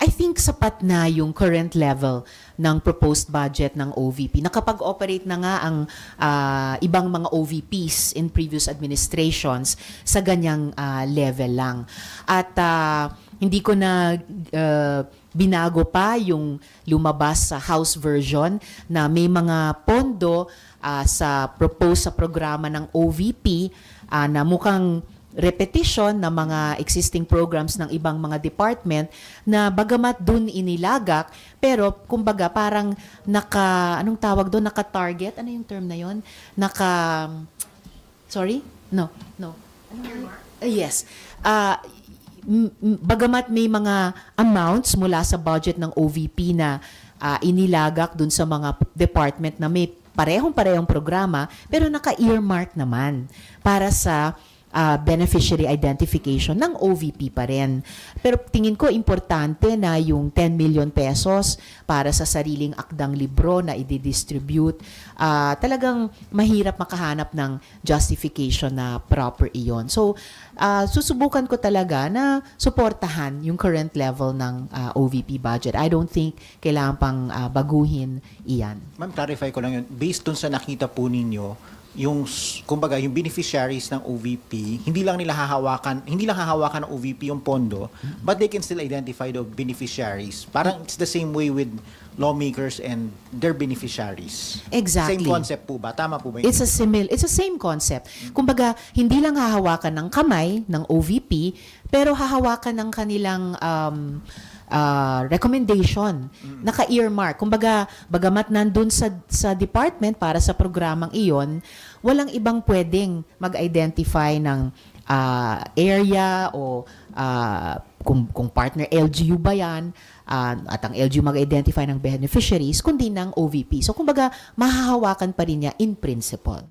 I think sapat na yung current level ng proposed budget ng OVP. Nakapag-operate na nga ang ibang mga OVPs in previous administrations sa ganyang level lang. At hindi ko na binago pa yung lumabas sa House version na may mga pondo sa propose sa programa ng OVP na mukhang repetition ng mga existing programs ng ibang mga department na bagamat dun inilagak, pero kumbaga parang anong tawag doon, naka-target, ano yung term na yon? Sorry? No. Yes. Bagamat may mga amounts mula sa budget ng OVP na inilagak dun sa mga department na may parehong-parehong programa, pero naka-earmark naman para sa beneficiary identification ng OVP pa rin. Pero tingin ko importante na yung 10 million pesos para sa sariling akdang libro na i-distribute, talagang mahirap makahanap ng justification na proper iyon. So, susubukan ko talaga na suportahan yung current level ng OVP budget. I don't think kailangan pang baguhin iyan. Ma'am, clarify ko lang yun. Based dun sa nakita po ninyo, kumbaga yung beneficiaries ng OVP, hindi lang hahawakan ng OVP yung pondo, but they can still identify the beneficiaries. Parang it's the same way with lawmakers and their beneficiaries. Exactly. Same concept po ba? Tama po ba yun? It's a same concept. Kumbaga, hindi lang hahawakan ng kamay ng OVP, pero hahawakan ng kanilang recommendation, naka-earmark. Kumbaga, bagamat nandun sa department para sa programang iyon, walang ibang pwedeng mag-identify ng area o kung partner LGU ba yan, at ang LGU mag-identify ng beneficiaries, kundi ng OVP. So, kumbaga, mahahawakan pa rin niya in principle.